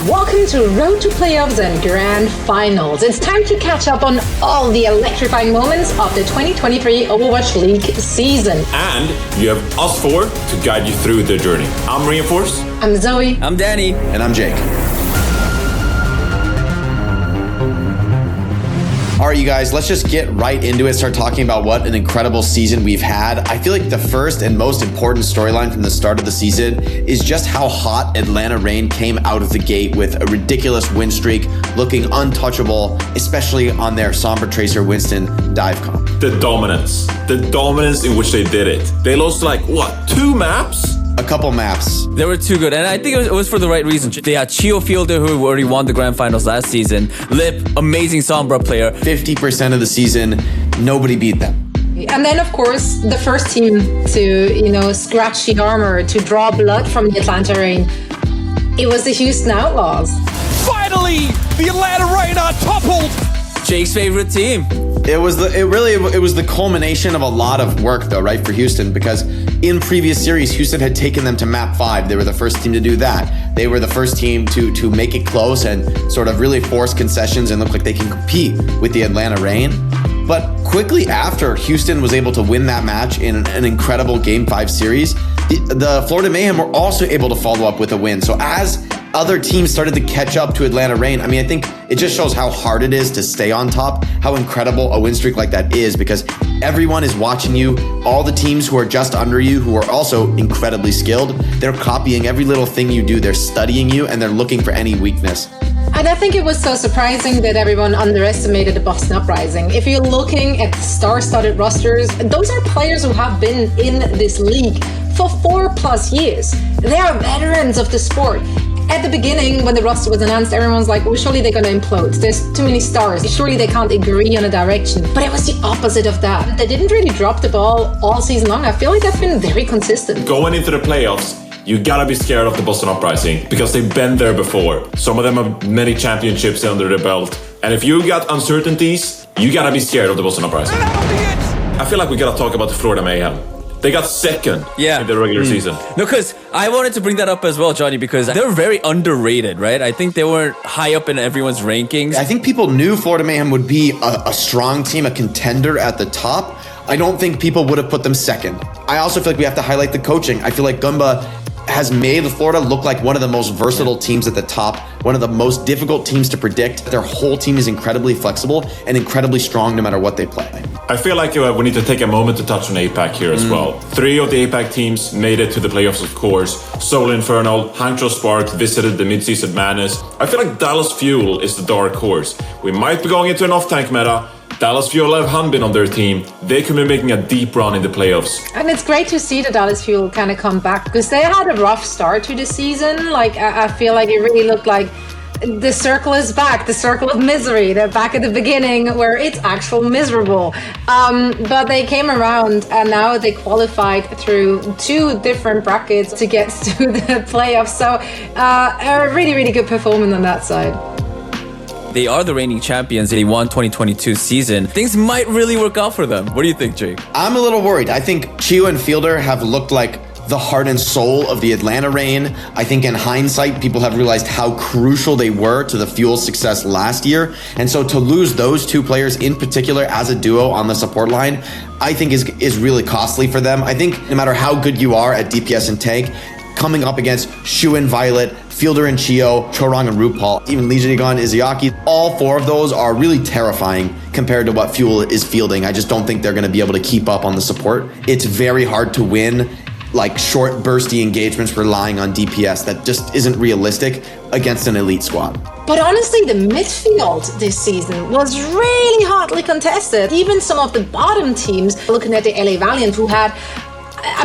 Welcome to Road to Playoffs and Grand Finals. It's time to catch up on all the electrifying moments of the 2023 Overwatch League season. And you have us four to guide you through the journey. I'm Reinforce. I'm Zoe. I'm Danny. And I'm Jake. All right, you guys, let's just get right into it. Start talking about what an incredible season we've had. I feel like the first and most important storyline from the start of the season is just how hot Atlanta Reign came out of the gate with a ridiculous win streak, looking untouchable, especially on their Sombra Tracer Winston dive comp. The dominance in which they did it. They lost like, what, 2 maps? A couple maps. They were too good, and I think it was for the right reason. They had Chio Fielder, who already won the Grand Finals last season. Lip, amazing Sombra player. 50% of the season, nobody beat them. And then, of course, the first team to, scratch the armor, to draw blood from the Atlanta Reign, it was the Houston Outlaws. Finally, the Atlanta Reign are toppled! Jake's favorite team. It was the culmination of a lot of work, though, right, for Houston, because in previous series, Houston had taken them to map 5. They were the first team to do that. They were the first team to make it close and sort of really force concessions and look like they can compete with the Atlanta Reign. But quickly after Houston was able to win that match in an incredible Game 5 series, the Florida Mayhem were also able to follow up with a win. So as other teams started to catch up to Atlanta Reign, I think it just shows how hard it is to stay on top, how incredible a win streak like that is, because everyone is watching you. All the teams who are just under you, who are also incredibly skilled, they're copying every little thing you do. They're studying you and they're looking for any weakness. And I think it was so surprising that everyone underestimated the Boston Uprising. If you're looking at star-studded rosters, those are players who have been in this league for 4+ years. They are veterans of the sport. At the beginning, when the roster was announced, everyone's like, well, surely they're going to implode. There's too many stars. Surely they can't agree on a direction. But it was the opposite of that. They didn't really drop the ball all season long. I feel like they've been very consistent. Going into the playoffs, you gotta be scared of the Boston Uprising because they've been there before. Some of them have many championships under their belt. And if you got uncertainties, you gotta be scared of the Boston Uprising. I feel like we gotta talk about the Florida Mayhem. They got second in the regular season. No, because I wanted to bring that up as well, Johnny, because they're very underrated, right? I think they weren't high up in everyone's rankings. I think people knew Florida Mayhem would be a strong team, a contender at the top. I don't think people would have put them second. I also feel like we have to highlight the coaching. I feel like Gumba has made Florida look like one of the most versatile teams at the top, one of the most difficult teams to predict. Their whole team is incredibly flexible and incredibly strong no matter what they play. I feel like we need to take a moment to touch on APAC here as well. 3 of the APAC teams made it to the playoffs, of course. Soul Infernal, Hangzhou Spark visited the mid-season madness. I feel like Dallas Fuel is the dark horse. We might be going into an off-tank meta. Dallas Fuel have Hanbin on their team. They could be making a deep run in the playoffs. And it's great to see the Dallas Fuel kind of come back because they had a rough start to the season. Like, I feel like it really looked like the circle is back, the circle of misery. They're back at the beginning where it's actual miserable. But they came around and now they qualified through 2 different brackets to get to the playoffs. So a really, really good performance on that side. They are the reigning champions. They won 2022 season. Things might really work out for them. What do you think, Jake? I'm a little worried. I think Chio and Fielder have looked like the heart and soul of the Atlanta Reign. I think in hindsight, people have realized how crucial they were to the Fuel's success last year. And so to lose those 2 players in particular as a duo on the support line, I think is really costly for them. I think no matter how good you are at DPS and tank, coming up against Shu and Violet, Fielder and Chio, Chorong and RuPaul, even Legion Izayaki, all 4 of those are really terrifying compared to what Fuel is fielding. I just don't think they're going to be able to keep up on the support. It's very hard to win like short bursty engagements relying on DPS. That just isn't realistic against an elite squad. But honestly, the midfield this season was really hotly contested. Even some of the bottom teams, looking at the LA Valiant, who had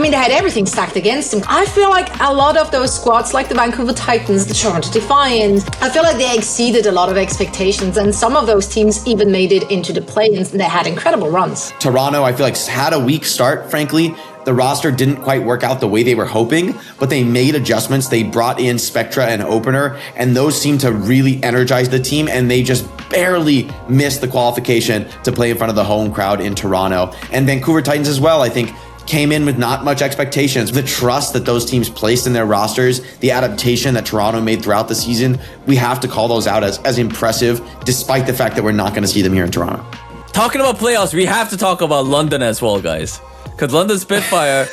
they had everything stacked against them. I feel like a lot of those squads, like the Vancouver Titans, the Toronto Defiant, I feel like they exceeded a lot of expectations, and some of those teams even made it into the play-ins, and they had incredible runs. Toronto, I feel like, had a weak start, frankly. The roster didn't quite work out the way they were hoping, but they made adjustments. They brought in Spectra and Opener, and those seemed to really energize the team, and they just barely missed the qualification to play in front of the home crowd in Toronto. And Vancouver Titans as well, I think, came in with not much expectations. The trust that those teams placed in their rosters, the adaptation that Toronto made throughout the season, we have to call those out as impressive, despite the fact that we're not going to see them here in Toronto. Talking about playoffs, we have to talk about London as well, guys. Because London Spitfire,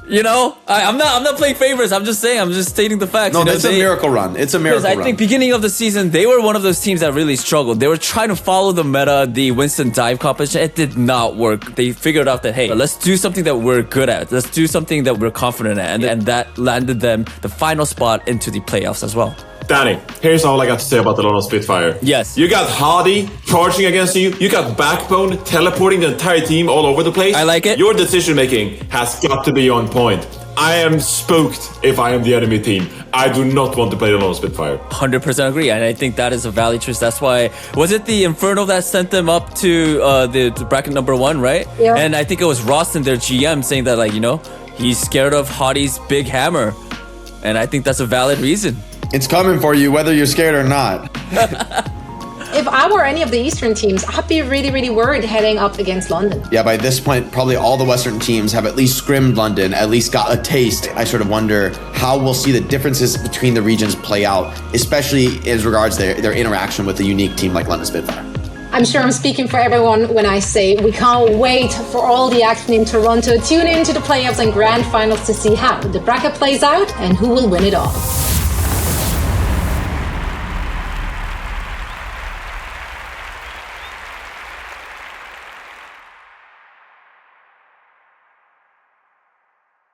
you know, I'm not playing favorites. I'm just stating the facts. No, you know, that's a miracle run. It's a miracle run. I think beginning of the season, they were one of those teams that really struggled. They were trying to follow the meta, the Winston dive competition. It did not work. They figured out that, hey, let's do something that we're good at. Let's do something that we're confident at. And that landed them the final spot into the playoffs as well. Danny, here's all I got to say about the London Spitfire. Yes. You got Hardy charging against you. You got Backbone teleporting the entire team all over the place. I like it. Your decision making has got to be on point. I am spooked if I am the enemy team. I do not want to play the London Spitfire. 100% agree, and I think that is a valid choice. That's why, was it the Inferno that sent them up to the bracket number 1, right? Yeah. And I think it was Roston, their GM, saying that, like, you know, he's scared of Hardy's big hammer. And I think that's a valid reason. It's coming for you, whether you're scared or not. If I were any of the Eastern teams, I'd be really, really worried heading up against London. Yeah, by this point, probably all the Western teams have at least scrimmed London, at least got a taste. I sort of wonder how we'll see the differences between the regions play out, especially as regards their interaction with a unique team like London Spitfire. I'm sure I'm speaking for everyone when I say we can't wait for all the action in Toronto. Tune in to the playoffs and grand finals to see how the bracket plays out and who will win it all.